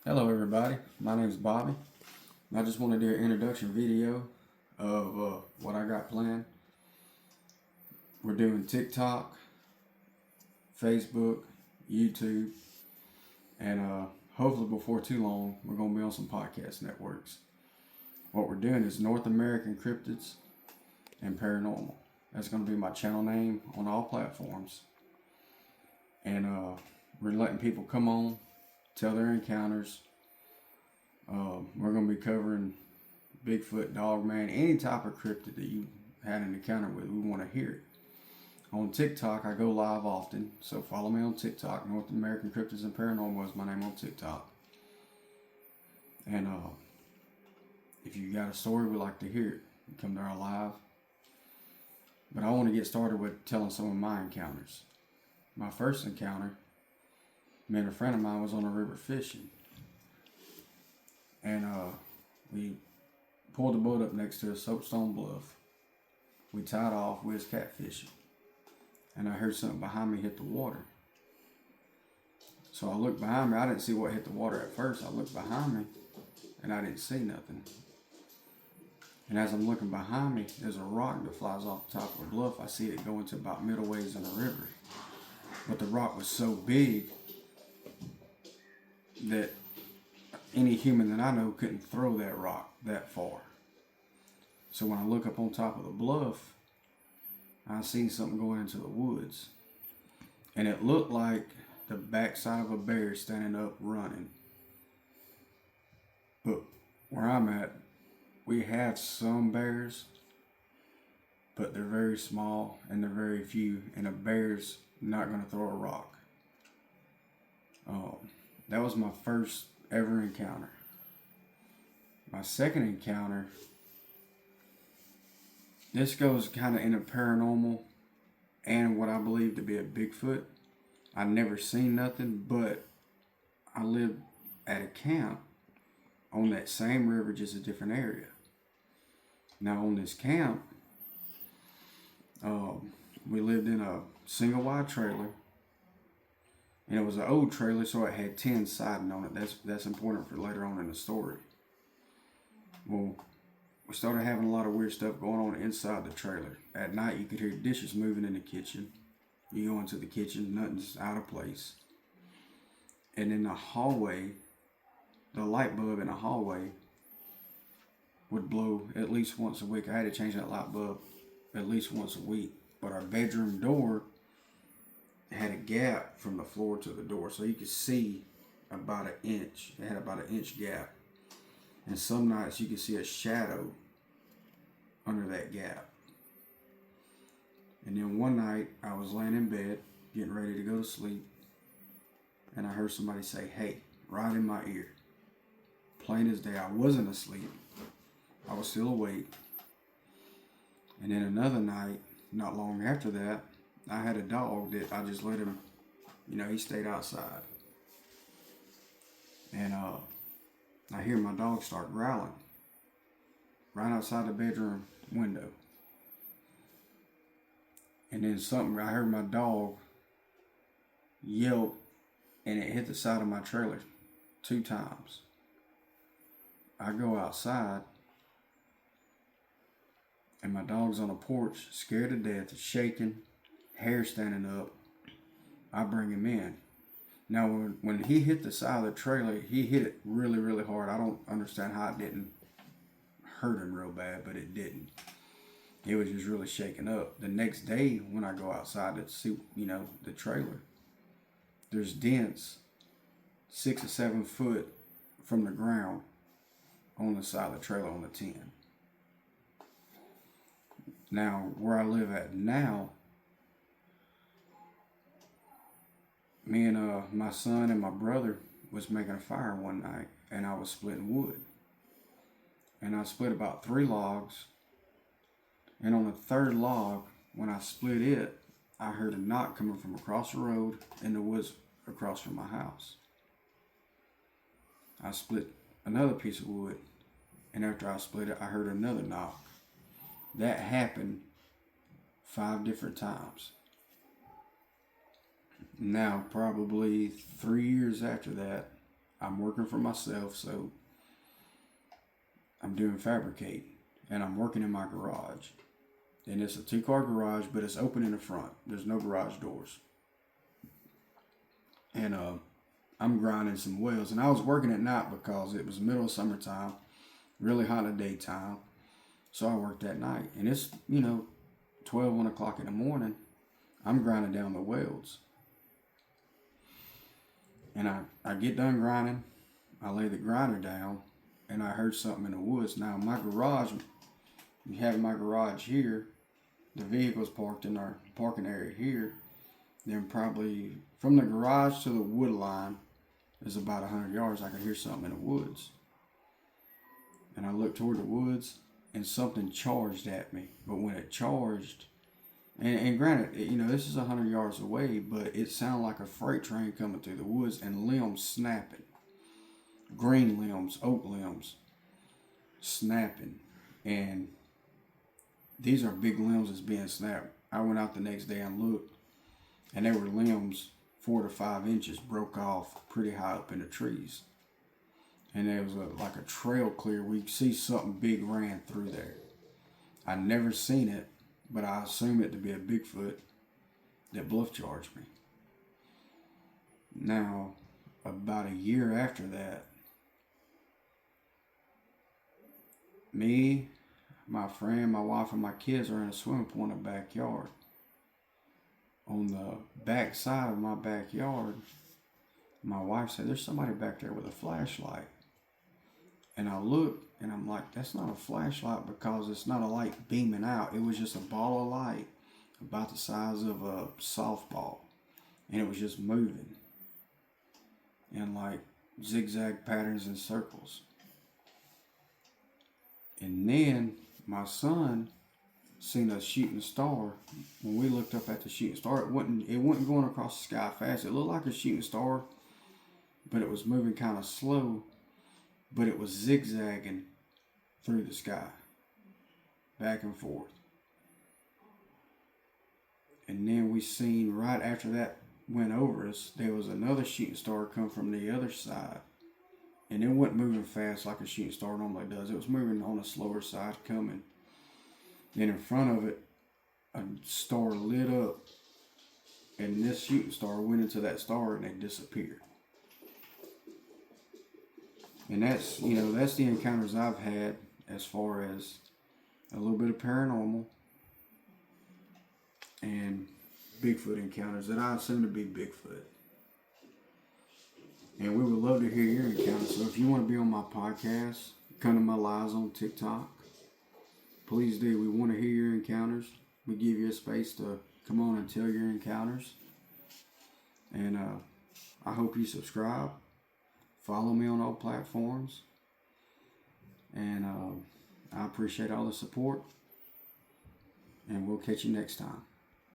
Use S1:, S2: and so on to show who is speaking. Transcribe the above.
S1: Hello everybody, my name is Bobby. I just want to do an introduction video of what I got planned. We're doing TikTok, Facebook, YouTube, and hopefully before too long we're going to be on some podcast networks. What we're doing is N.American cryptids and paranormal. That's going to be my channel name on all platforms. And we're letting people come on, tell their encounters. We're going to be covering Bigfoot, Dogman, any type of cryptid that you had an encounter with. We want to hear it. On TikTok, I go live often, so follow me on TikTok. N.American Cryptids and Paranormal is my name on TikTok. And if you got a story, we'd like to hear it. You come there live. But I want to get started with telling some of my encounters. My first encounter, me and a friend of mine was on a river fishing. And we pulled the boat up next to a soapstone bluff. We tied off, we was catfishing. And I heard something behind me hit the water. So I looked behind me. I didn't see what hit the water at first. I looked behind me and I didn't see nothing. And as I'm looking behind me, there's a rock that flies off the top of the bluff. I see it going to about middle ways in the river. But the rock was so big that any human that I know couldn't throw that rock that far. So when I look up on top of the bluff, I seen something going into the woods. And it looked like the backside of a bear standing up running. But where I'm at, we have some bears, but they're very small and they're very few, and a bear's not going to throw a rock. That was my first ever encounter. My second encounter, this goes kind of into paranormal and what I believe to be a Bigfoot. I never seen nothing, but I lived at a camp on that same river, just a different area. Now on this camp, we lived in a single wide trailer. And it was an old trailer, so it had tin siding on it. That's important for later on in the story. Well, we started having a lot of weird stuff going on inside the trailer. At night, you could hear dishes moving in the kitchen. You go into the kitchen, nothing's out of place. And in the hallway, the light bulb in the hallway would blow at least once a week. I had to change that light bulb at least once a week. But our bedroom door had a gap from the floor to the door, so you could see about an inch. It had about an inch gap. And some nights you could see a shadow under that gap. And then one night I was laying in bed, getting ready to go to sleep, and I heard somebody say, "Hey," right in my ear. Plain as day, I wasn't asleep. I was still awake. And then another night, not long after that, I had a dog that I just let him, he stayed outside. And I hear my dog start growling right outside the bedroom window. And then I heard my dog yelp, and it hit the side of my trailer 2 times. I go outside, and my dog's on a porch, scared to death, shaking, hair standing up. I bring him in. Now, when he hit the side of the trailer, he hit it really, really hard. I don't understand how it didn't hurt him real bad, but it didn't. He was just really shaken up. The next day, when I go outside to see, the trailer, there's dents 6 or 7 foot from the ground on the side of the trailer on the tin. Now, where I live at now, me and my son and my brother was making a fire one night, and I was splitting wood. And I split about 3 logs. And on the 3rd log, when I split it, I heard a knock coming from across the road in the woods across from my house. I split another piece of wood, and after I split it, I heard another knock. That happened 5 different times. Now, probably 3 years after that, I'm working for myself, so I'm doing fabricating, and I'm working in my garage. And it's a 2-car garage, but it's open in the front. There's no garage doors. And I'm grinding some welds. And I was working at night because it was middle of summertime, really hot in the daytime. So I worked at night. And it's, 12, 1 o'clock in the morning. I'm grinding down the welds. And I get done grinding. I lay the grinder down, and I heard something in the woods. Now, my garage, you have my garage here. The vehicle's parked in our parking area here. Then probably from the garage to the wood line is about 100 yards. I could hear something in the woods. And I looked toward the woods, and something charged at me. But when it charged, and granted, this is 100 yards away, but it sounded like a freight train coming through the woods and limbs snapping. Green limbs, oak limbs, snapping. And these are big limbs that's being snapped. I went out the next day and looked, and there were limbs 4 to 5 inches broke off pretty high up in the trees. And there was like a trail clear where you could see something big ran through there. I never seen it, but I assume it to be a Bigfoot that bluff charged me. Now, about a year after that, me, my friend, my wife, and my kids are in a swimming pool in the backyard. On the back side of my backyard, my wife said, "There's somebody back there with a flashlight." And I looked, and I'm like, that's not a flashlight because it's not a light beaming out. It was just a ball of light about the size of a softball. And it was just moving in like zigzag patterns and circles. And then my son seen a shooting star. When we looked up at the shooting star, it wasn't going across the sky fast. It looked like a shooting star, but it was moving kind of slow, but it was zigzagging through the sky, back and forth. And then we seen right after that went over us, there was another shooting star come from the other side. And it wasn't moving fast like a shooting star normally does. It was moving on a slower side coming. Then in front of it, a star lit up. And this shooting star went into that star and it disappeared. And that's the encounters I've had as far as a little bit of paranormal and Bigfoot encounters that I assume to be Bigfoot. And we would love to hear your encounters. So if you want to be on my podcast, come to my lives on TikTok. Please do. We want to hear your encounters. We give you a space to come on and tell your encounters. And I hope you subscribe. Follow me on all platforms. And I appreciate all the support. And we'll catch you next time.